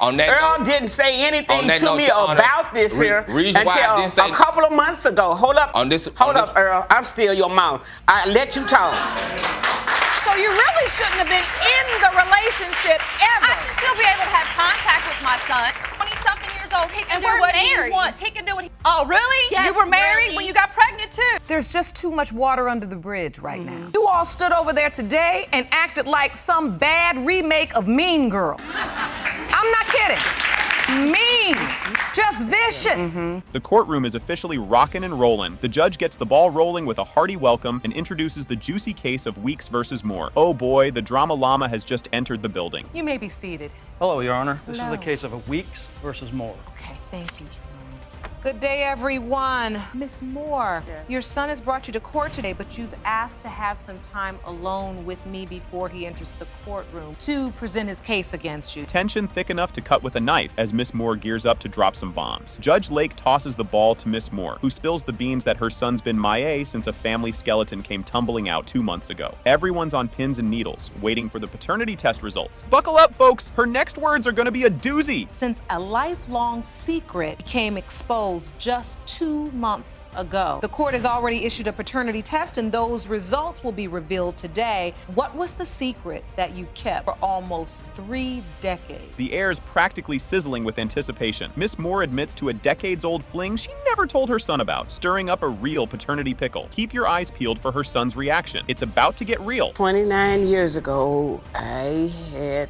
Earl didn't say anything to me about this here until a couple of months ago. Hold up. Hold up, Earl. I'm still your mom. I let you talk. So you really shouldn't have been in the relationship ever. I should still be able to have contact with my son. 20-something years old, he can do what he wants. He can do what he... Oh, really? Yes, you were married when you got pregnant, too? There's just too much water under the bridge right now. You all stood over there today and acted like some bad remake of Mean Girl. I'm not kidding. Mean. Just vicious. The courtroom is officially rockin' and rollin'. The judge gets the ball rolling with a hearty welcome and introduces the juicy case of Weeks versus Moore. Oh boy, the drama llama has just entered the building. You may be seated. Hello, Your Honor. This is a case of Weeks versus Moore. Okay, thank you. Good day, everyone. Miss Moore, your son has brought you to court today, but you've asked to have some time alone with me before he enters the courtroom to present his case against you. Tension thick enough to cut with a knife as Miss Moore gears up to drop some bombs. Judge Lake tosses the ball to Miss Moore, who spills the beans that her son's been MIA since a family skeleton came tumbling out 2 months ago. Everyone's on pins and needles, waiting for the paternity test results. Buckle up, folks! Her next words are gonna be a doozy! Since a lifelong secret became exposed just 2 months ago, the court has already issued a paternity test, and those results will be revealed today. What was the secret that you kept for almost 3 decades? The air's practically sizzling with anticipation. Miss Moore admits to a decades-old fling she never told her son about, stirring up a real paternity pickle. Keep your eyes peeled for her son's reaction. It's about to get real. 29 years ago, I had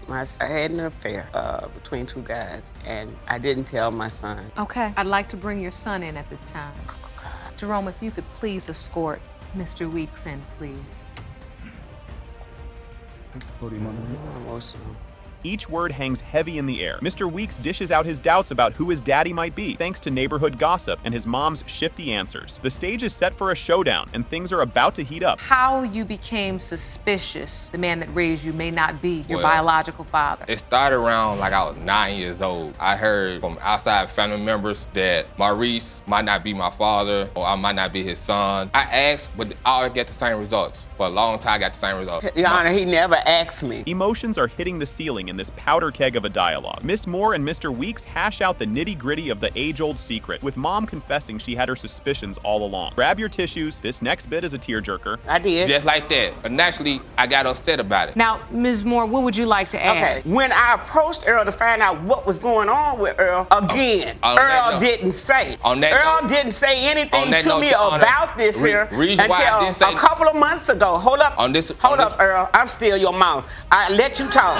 an affair between 2 guys, and I didn't tell my son. Okay, I'd like to bring your son in at this time. Jerome, if you could please escort Mr. Weeks in, please. I'm emotional. Each word hangs heavy in the air. Mr. Weeks dishes out his doubts about who his daddy might be, thanks to neighborhood gossip and his mom's shifty answers. The stage is set for a showdown, and things are about to heat up. How you became suspicious the man that raised you may not be your biological father. It started around like I was 9 years old. I heard from outside family members that Maurice might not be my father, or I might not be his son. I asked, but I always get the same results. For a long time, I got the same results. Your Honor, he never asked me. Emotions are hitting the ceiling in this powder keg of a dialogue. Miss Moore and Mr. Weeks hash out the nitty-gritty of the age-old secret, with Mom confessing she had her suspicions all along. Grab your tissues. This next bit is a tearjerker. I did. Just like that. But naturally, I got upset about it. Now, Ms. Moore, what would you like to add? Okay, when I approached Earl to find out what was going on with Earl, again, Earl didn't say. Earl didn't say anything to me about this here until a couple of months ago. Hold up. Hold up, Earl. I'm still your mom. I let you talk.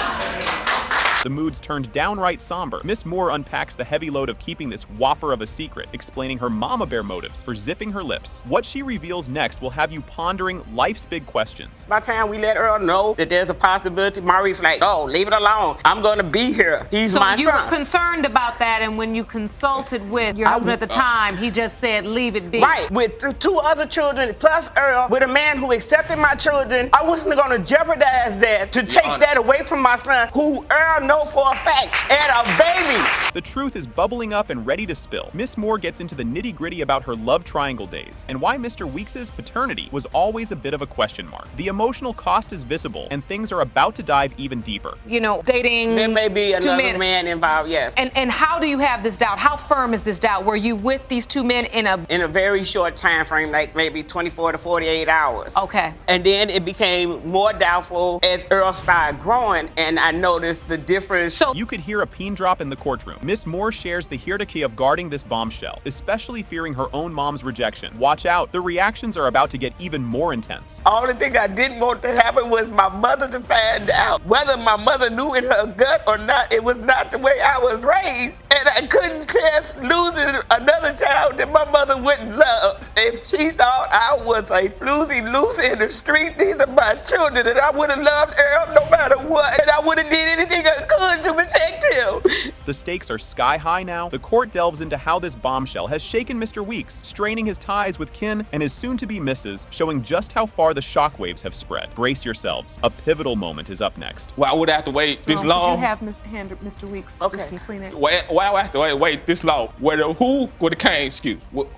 The mood's turned downright somber. Miss Moore unpacks the heavy load of keeping this whopper of a secret, explaining her mama bear motives for zipping her lips. What she reveals next will have you pondering life's big questions. By the time we let Earl know that there's a possibility, Maurice like, oh, leave it alone. I'm gonna be here. He's my son. So you were concerned about that, and when you consulted with your husband at the time, he just said, leave it be. Right, with 2 other children, plus Earl, with a man who accepted my children, I wasn't gonna jeopardize that to take that away from my son, who Earl know for a fact, and a baby. The truth is bubbling up and ready to spill. Miss Moore gets into the nitty-gritty about her love triangle days, and why Mr. Weeks' paternity was always a bit of a question mark. The emotional cost is visible, and things are about to dive even deeper. You know, dating. There may be another man involved, yes. And how do you have this doubt? How firm is this doubt? Were you with these 2 men in a very short time frame, like maybe 24 to 48 hours. Okay. And then it became more doubtful as Earl started growing, and I noticed the difference. So you could hear a pin drop in the courtroom. Miss Moore shares the hierarchy of guarding this bombshell, especially fearing her own mom's rejection. Watch out, the reactions are about to get even more intense. Only thing I didn't want to happen was my mother to find out. Whether my mother knew in her gut or not, it was not the way I was raised. And I couldn't chance losing another child that my mother wouldn't love. If she thought I was a floozy loose in the street, these are my children, and I would have loved Earl no matter what. And I would have did anything I could to protect him. The stakes are sky high now. The court delves into how this bombshell has shaken Mr. Weeks, straining his ties with kin and his soon-to-be missus, showing just how far the shockwaves have spread. Brace yourselves. A pivotal moment is up next. Why would I have to wait this long? Could you have Mr. Weeks just some Kleenex? Why would I have to wait this long? Who would have came,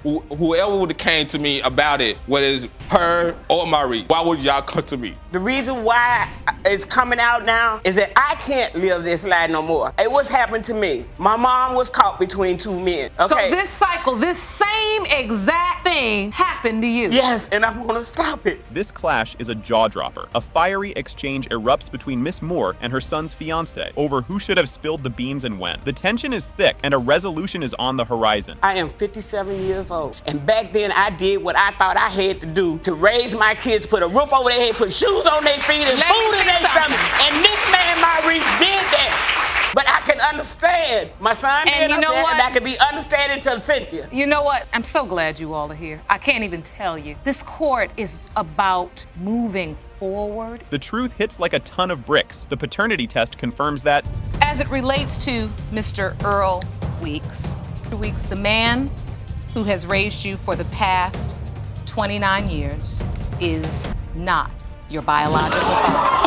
whoever would have came to me about it, whether it's her or Marie, why would y'all come to me? The reason why it's coming out now is that I can't live this life no more. It was happened to me me. My mom was caught between two men. Okay. So this cycle, this same exact thing happened to you. Yes, and I want to stop it. This clash is a jaw-dropper. A fiery exchange erupts between Miss Moore and her son's fiancé over who should have spilled the beans and when. The tension is thick, and a resolution is on the horizon. I am 57 years old, and back then I did what I thought I had to do to raise my kids, put a roof over their head, put shoes on their feet, and food in their stomach. And this man, Maurice, did that. But I can understand. My son did, and I can be understanding to Cynthia. You know what? I'm so glad you all are here. I can't even tell you. This court is about moving forward. The truth hits like a ton of bricks. The paternity test confirms that. As it relates to Mr. Earl Weeks, the man who has raised you for the past 29 years is not your biological father.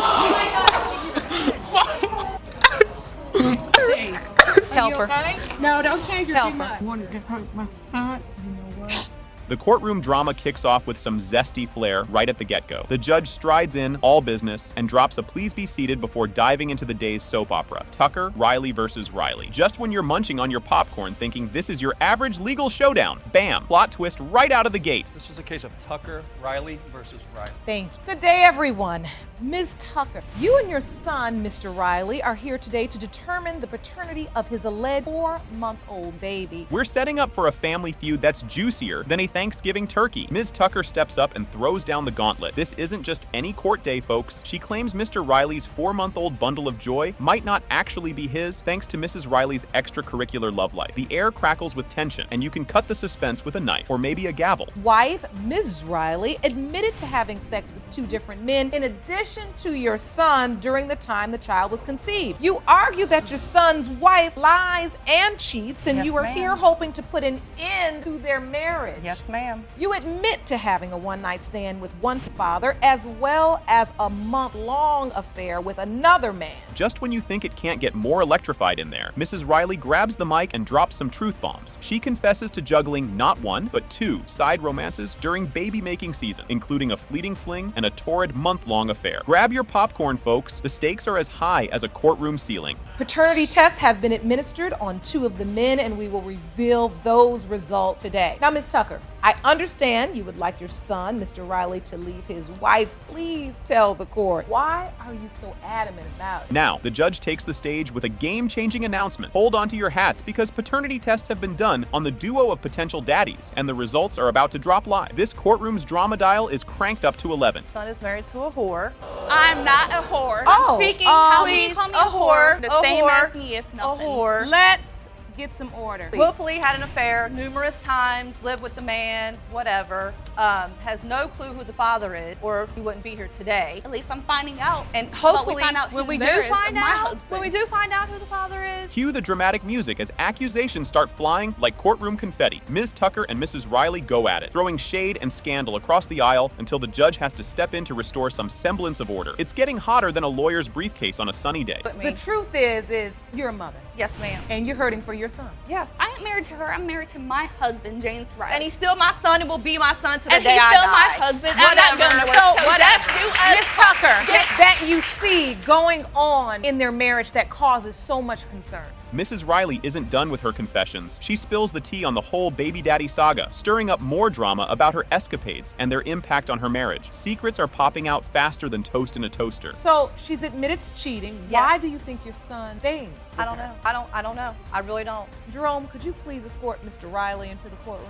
Help her. Okay? No, don't change your Help too her. much. Wanted to hurt my son. You know what? The courtroom drama kicks off with some zesty flair right at the get-go. The judge strides in, all business, and drops a please be seated before diving into the day's soap opera, Tucker, Riley versus Riley. Just when you're munching on your popcorn thinking this is your average legal showdown, bam, plot twist right out of the gate. This is a case of Tucker, Riley versus Riley. Thank you. Good day, everyone. Ms. Tucker, you and your son, Mr. Riley, are here today to determine the paternity of his alleged 4-month-old baby. We're setting up for a family feud that's juicier than a Thanksgiving turkey. Ms. Tucker steps up and throws down the gauntlet. This isn't just any court day, folks. She claims Mr. Riley's 4-month-old bundle of joy might not actually be his, thanks to Mrs. Riley's extracurricular love life. The air crackles with tension, and you can cut the suspense with a knife or maybe a gavel. Wife, Mrs. Riley, admitted to having sex with 2 different men in addition to your son during the time the child was conceived. You argue that your son's wife lies and cheats, and Yes, you are ma'am. here hoping to put an end to their marriage. Yes, ma'am. You admit to having a one-night stand with one father as well as a month-long affair with another man. Just when you think it can't get more electrified in there, Mrs. Riley grabs the mic and drops some truth bombs. She confesses to juggling not 1, but 2 side romances during baby-making season, including a fleeting fling and a torrid month-long affair. Grab your popcorn, folks. The stakes are as high as a courtroom ceiling. Paternity tests have been administered on 2 of the men, and we will reveal those results today. Now, Ms. Tucker, I understand you would like your son, Mr. Riley, to leave his wife. Please tell the court, why are you so adamant about it? Now, the judge takes the stage with a game-changing announcement. Hold on to your hats because paternity tests have been done on the duo of potential daddies, and the results are about to drop live. This courtroom's drama dial is cranked up to 11. Son is married to a whore. I'm not a whore. Oh, I'm speaking. How can please, you call me a a whore? The whore, same a whore, as me, if A nothing. whore. Let's get some order. please. Willfully had an affair numerous times, lived with the man, whatever, has no clue who the father is, or he wouldn't be here today. At least I'm finding out. And But hopefully, we find out when who we do there is find of my out, husband. when we do find out who the father is, Cue the dramatic music as accusations start flying like courtroom confetti. Ms. Tucker and Mrs. Riley go at it, throwing shade and scandal across the aisle until the judge has to step in to restore some semblance of order. It's getting hotter than a lawyer's briefcase on a sunny day. but The me. truth is you're a mother, Yes, ma'am. and you're hurting for your son. Yes. I ain't married to her. I'm married to my husband, James Wright. And he's still my son and will be my son to the And day he's I still die. my husband. I'm not going nowhere. So, So whatever. that's you us. Ms. Tucker, Get- that you see going on in their marriage that causes so much concern. Mrs. Riley isn't done with her confessions. She spills the tea on the whole baby daddy saga, stirring up more drama about her escapades and their impact on her marriage. Secrets are popping out faster than toast in a toaster. So she's admitted to cheating. Yes. Why do you think your son staying? I don't know. I don't know. I really don't. Jerome, could you please escort Mr. Riley into the courtroom?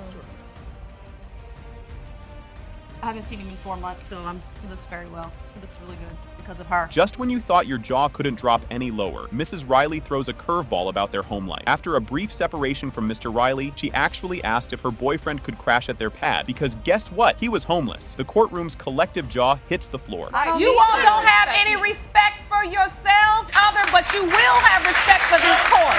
I haven't seen him in 4 months, so he looks very well. He looks really good because of her. Just when you thought your jaw couldn't drop any lower, Mrs. Riley throws a curveball about their home life. After a brief separation from Mr. Riley, she actually asked if her boyfriend could crash at their pad, because guess what? He was homeless. The courtroom's collective jaw hits the floor. You all don't have any respect for yourselves, but you will have respect for this court.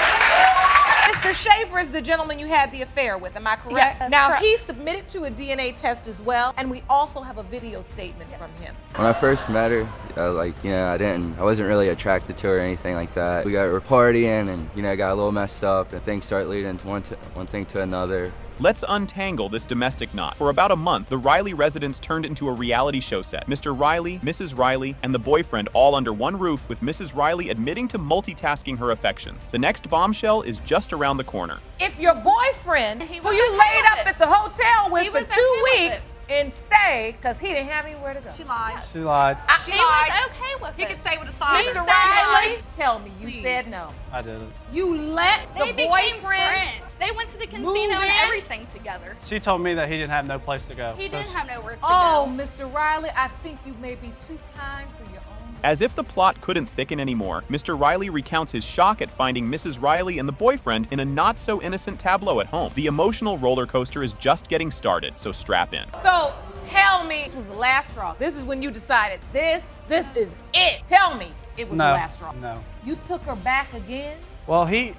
Mr. Schaefer is the gentleman you had the affair with, am I correct? Yes, that's now, correct. he submitted to a DNA test as well, and we also have a video statement from him. When I first met her, I wasn't really attracted to her or anything like that. We were partying and, I got a little messed up and things started leading to one thing to another. Let's untangle this domestic knot. For about a month, the Riley residence turned into a reality show set. Mr. Riley, Mrs. Riley, and the boyfriend all under one roof, with Mrs. Riley admitting to multitasking her affections. The next bombshell is just around the corner. If your boyfriend, He who was you okay laid with up it. at the hotel with He for was 2 okay with weeks and stayed because he didn't have anywhere to go. She lied. She lied. She He lied. was okay with He it. could stay with his father. Mr. Riley, Riley, tell me, you Please. said no. I didn't. You let They the became boyfriend friends. They went to the Move casino and in? everything together. She told me that he didn't have no place to go. He So didn't have nowhere to Oh, go. Mr. Riley, I think you may be too kind for your own. As if the plot couldn't thicken anymore, Mr. Riley recounts his shock at finding Mrs. Riley and the boyfriend in a not-so-innocent tableau at home. The emotional roller coaster is just getting started, so strap in. So tell me, this was the last straw. This is when you decided this is it. Tell me it was No, the last straw. no. You took her back again? Well, she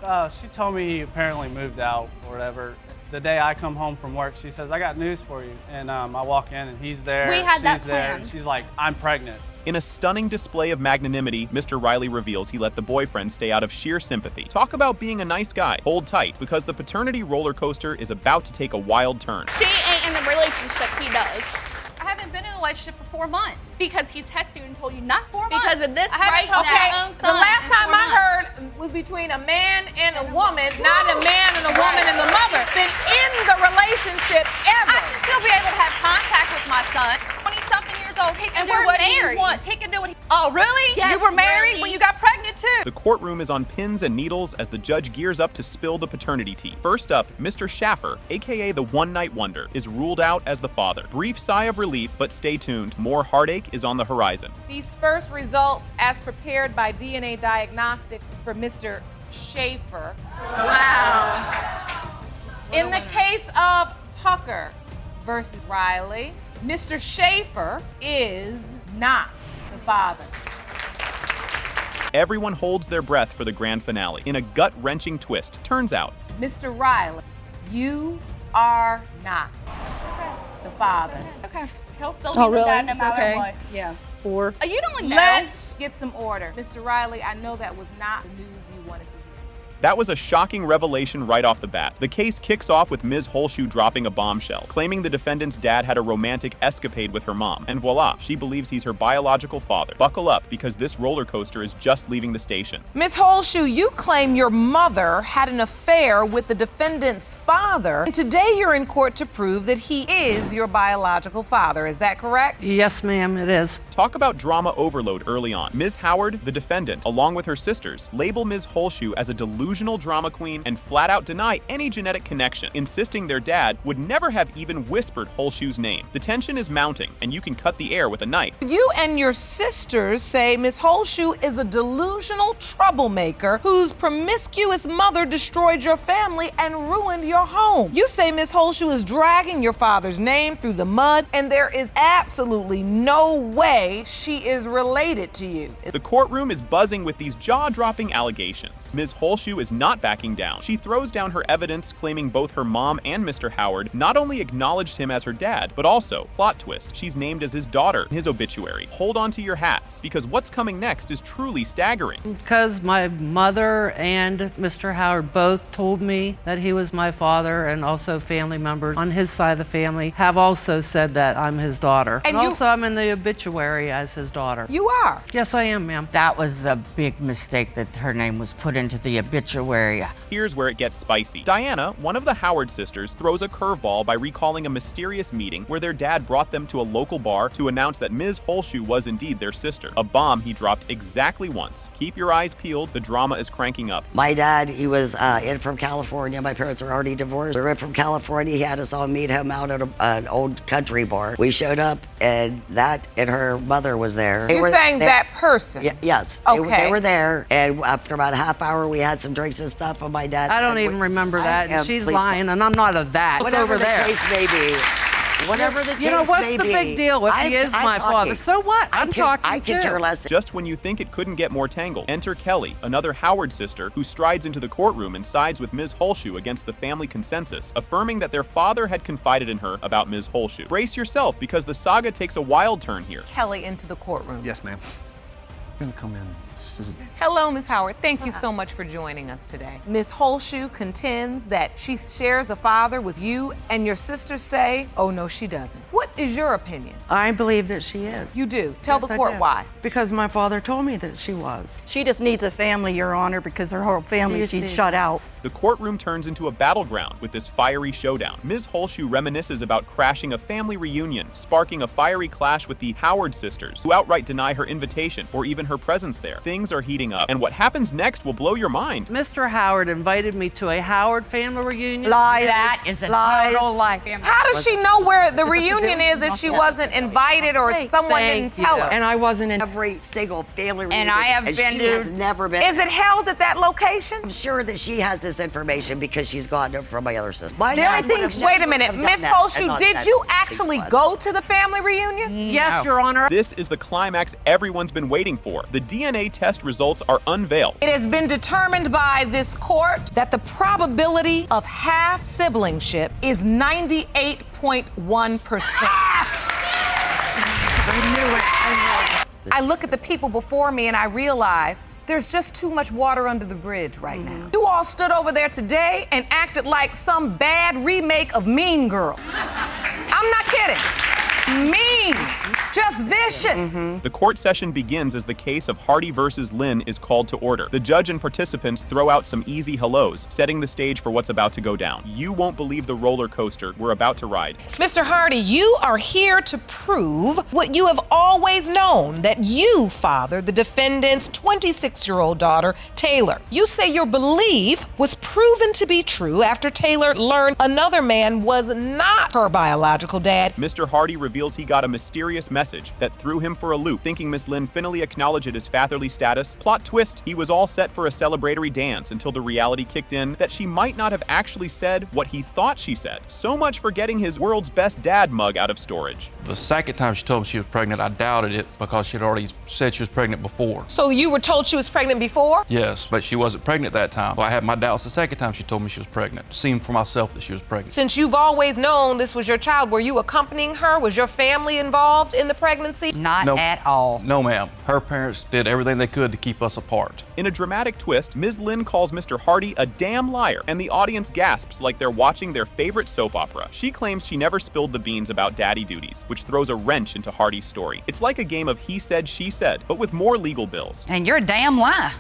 told me he apparently moved out or whatever. The day I come home from work, she says, "I got news for you." And I walk in and he's there. We had she's that there, planned. and she's like, "I'm pregnant." In a stunning display of magnanimity, Mr. Riley reveals he let the boyfriend stay out of sheer sympathy. Talk about being a nice guy. Hold tight, because the paternity roller coaster is about to take a wild turn. She ain't in the relationship, he does. I haven't been in a relationship for 4 months. Because he texted you and told you not 4 months. because of this I haven't right told now. my Okay, own the son last in time 4 I months. heard was between a man and a woman, not a man and a woman and the mother. Been in the relationship ever. I should still be able to have contact with my son. 20-something years old. He can And do we're what he married. wants. He can do what he... Oh, really? Yes, you were married really. when you got pregnant, too. The courtroom is on pins and needles as the judge gears up to spill the paternity tea. First up, Mr. Schaffer, aka the one-night wonder, is ruled out as the father. Brief sigh of relief, but stay tuned. More heartache is on the horizon. These first results, as prepared by DNA Diagnostics for Mr. Schaefer. Wow. In the case of Tucker versus Riley, Mr. Schaefer is not the father. Everyone holds their breath for the grand finale. In a gut-wrenching twist, turns out Mr. Riley, you are not the father. Okay. He'll still be the dad no matter what. Yeah. You don't know. Let's get some order. Mr. Riley, I know that was not the news you wanted to hear. that was a shocking revelation right off the bat. The case kicks off with Ms. Holshoe dropping a bombshell, claiming the defendant's dad had a romantic escapade with her mom. And voila, she believes he's her biological father. Buckle up, because this roller coaster is just leaving the station. Ms. Holshoe, you claim your mother had an affair with the defendant's father, and today you're in court to prove that he is your biological father. Is that correct? Yes, ma'am, it is. Talk about drama overload early on. Ms. Howard, the defendant, along with her sisters, label Ms. Holshoe as a delusional drama queen and flat out deny any genetic connection, insisting their dad would never have even whispered Holshoe's name. The tension is mounting, and you can cut the air with a knife. You and your sisters say Ms. Holshoe is a delusional troublemaker whose promiscuous mother destroyed your family and ruined your home. You say Ms. Holshoe is dragging your father's name through the mud, and there is absolutely no way she is related to you. The courtroom is buzzing with these jaw-dropping allegations. Ms. Holshoe is not backing down. She throws down her evidence, claiming both her mom and Mr. Howard not only acknowledged him as her dad, but also, plot twist, she's named as his daughter in his obituary. Hold on to your hats, because what's coming next is truly staggering. Because my mother and Mr. Howard both told me that he was my father, and also family members on his side of the family have also said that I'm his daughter. And also I'm in the obituary as his daughter. You are. Yes, I am, ma'am. That was a big mistake that her name was put into the obituary. Here's where it gets spicy. Diana, one of the Howard sisters, throws a curveball by recalling a mysterious meeting where their dad brought them to a local bar to announce that Ms. Holshoe was indeed their sister. A bomb he dropped exactly once. Keep your eyes peeled, the drama is cranking up. My dad, he was in from California. My parents were already divorced. We were from California. He had us all meet him out at an old country bar. We showed up, and her mother was there. They You're were saying there. that person? Yes. Okay. They were there, and after about a half hour, we had some drinks and stuff, and my dad I don't said, even remember that, and she's please lying, and I'm not a that. Whatever over the there. case may be. Whatever the case You know, what's may the be. big deal if he is my father? So what? I'm talking I too. could care less. Just when you think it couldn't get more tangled, enter Kelly, another Howard sister, who strides into the courtroom and sides with Ms. Holshoe against the family consensus, affirming that their father had confided in her about Ms. Holshoe. Brace yourself, because the saga takes a wild turn here. Kelly into the courtroom. Yes, ma'am. Gonna come in. Hello, Ms. Howard. Thank you so much for joining us today. Ms. Holshoe contends that she shares a father with you, and your sisters say, oh no, she doesn't. What is your opinion? I believe that she is. You do. Tell Yes, the I court do. why. Because my father told me that she was. She just needs a family, Your Honor, because her whole family, Yes, she's yes. shut out. The courtroom turns into a battleground with this fiery showdown. Ms. Holshoe reminisces about crashing a family reunion, sparking a fiery clash with the Howard sisters, who outright deny her invitation or even her presence there. Things are heating up, and what happens next will blow your mind. Mr. Howard invited me to a Howard family reunion. Lies. That is a Lies. total lie. How does she know where the reunion is if she wasn't invited or someone Thank didn't tell you. her? And I wasn't in. Every single family reunion. And I have and been she to- has never been. Is it held at that location? I'm sure that she has this information because she's gotten it from my other sister. The only thing, wait a minute, Ms. Holshoe, did you actually go to the family reunion? Yes, Your Honor. This is the climax everyone's been waiting for. The DNA test results are unveiled. It has been determined by this court that the probability of half siblingship is 98.1%. I look at the people before me and I realize there's just too much water under the bridge right now. You all stood over there today and acted like some bad remake of Mean Girl. I'm not kidding. Mean, just vicious. The court session begins as the case of Hardy versus Lynn is called to order. The judge and participants throw out some easy hellos, setting the stage for what's about to go down. You won't believe the roller coaster we're about to ride. Mr. Hardy, you are here to prove what you have always known, that you fathered the defendant's 26-year-old daughter, Taylor. You say your belief was proven to be true after Taylor learned another man was not her biological dad. Mr. Hardy reveals he got a mysterious message that threw him for a loop, thinking Miss Lynn finally acknowledged his fatherly status. Plot twist, he was all set for a celebratory dance until the reality kicked in that she might not have actually said what he thought she said. So much for getting his world's best dad mug out of storage. The second time she told me she was pregnant, I doubted it because she'd already said she was pregnant before. So you were told she was pregnant before? Yes, but she wasn't pregnant that time. So I had my doubts the second time she told me she was pregnant. Seen for myself that she was pregnant. Since you've always known this was your child, were you accompanying her? Was your family involved in the pregnancy? Not Nope. at all. No, ma'am. Her parents did everything they could to keep us apart. In a dramatic twist, Ms. Lynn calls Mr. Hardy a damn liar, and the audience gasps like they're watching their favorite soap opera. She claims she never spilled the beans about daddy duties, which throws a wrench into Hardy's story. It's like a game of he said, she said, but with more legal bills. And you're a damn lie.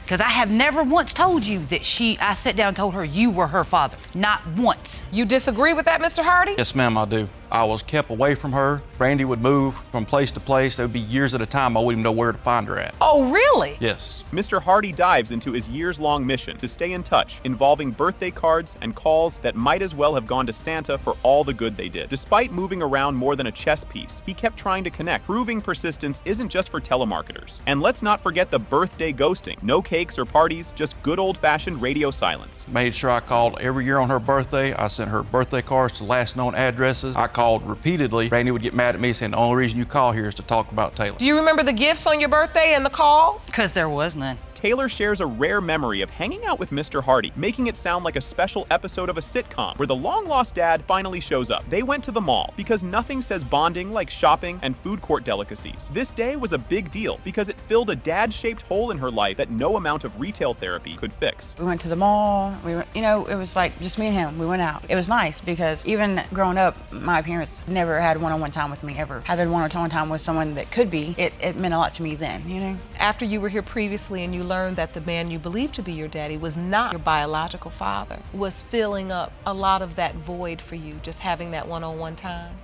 Because I have never once told you that I sat down and told her you were her father. Not once. You disagree with that, Mr. Hardy? Yes, ma'am, I do. I was kept away from her. Brandy would move from place to place. There would be years at a time I wouldn't even know where to find her at. Oh, really? Yes. Mr. Hardy dives into his years-long mission to stay in touch, involving birthday cards and calls that might as well have gone to Santa for all the good they did. Despite moving around more than a chess piece, he kept trying to connect, proving persistence isn't just for telemarketers. And let's not forget the birthday ghosting. No cakes or parties, just good old-fashioned radio silence. Made sure I called every year on her birthday. I sent her birthday cards to last known addresses. I called repeatedly. Brandy would get mad at me saying the only reason you call here is to talk about Taylor. Do you remember the gifts on your birthday and the calls? Because there was none. Taylor shares a rare memory of hanging out with Mr. Hardy, making it sound like a special episode of a sitcom where the long-lost dad finally shows up. They went to the mall because nothing says bonding like shopping and food court delicacies. This day was a big deal because it filled a dad-shaped hole in her life that no amount of retail therapy could fix. We went to the mall. It was like just me and him. We went out. It was nice because even growing up, my parents never had one-on-one time with me ever. Having one-on-one time with someone that could be, it meant a lot to me then, you know? After you were here previously and you learned that the man you believed to be your daddy was not your biological father, was filling up a lot of that void for you, just having that one-on-one time?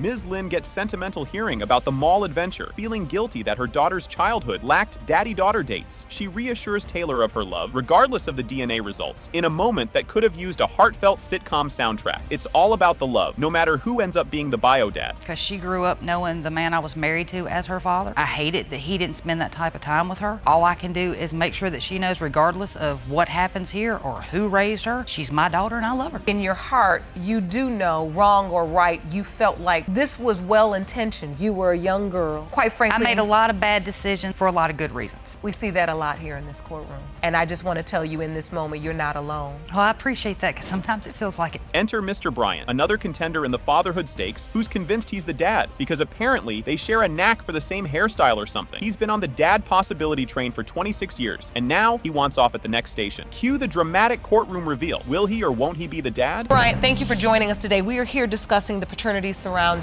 Ms. Lynn gets sentimental hearing about the mall adventure, feeling guilty that her daughter's childhood lacked daddy-daughter dates. She reassures Taylor of her love, regardless of the DNA results, in a moment that could have used a heartfelt sitcom soundtrack. It's all about the love, no matter who ends up being the bio dad. Because she grew up knowing the man I was married to as her father. I hate it that he didn't spend that type of time with her. All I can do is make sure that she knows, regardless of what happens here or who raised her, she's my daughter and I love her. In your heart, you do know, wrong or right, you felt like this was well-intentioned. You were a young girl. Quite frankly, I made a lot of bad decisions for a lot of good reasons. We see that a lot here in this courtroom. And I just want to tell you in this moment, you're not alone. Well, I appreciate that because sometimes it feels like it. Enter Mr. Bryant, another contender in the fatherhood stakes, who's convinced he's the dad because apparently they share a knack for the same hairstyle or something. He's been on the dad possibility train for 26 years, and now he wants off at the next station. Cue the dramatic courtroom reveal. Will he or won't he be the dad? Bryant, thank you for joining us today. We are here discussing the paternity surrounding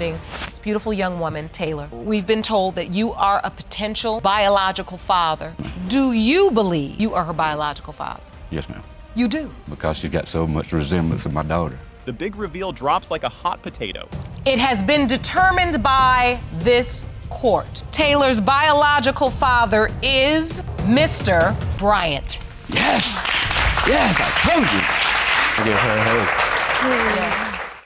this beautiful young woman, Taylor. We've been told that you are a potential biological father. Do you believe you are her biological father? Yes, ma'am. You do? Because she's got so much resemblance of my daughter. The big reveal drops like a hot potato. It has been determined by this court. Taylor's biological father is Mr. Bryant. Yes! Yes, I told you. I give her a hug. Yes.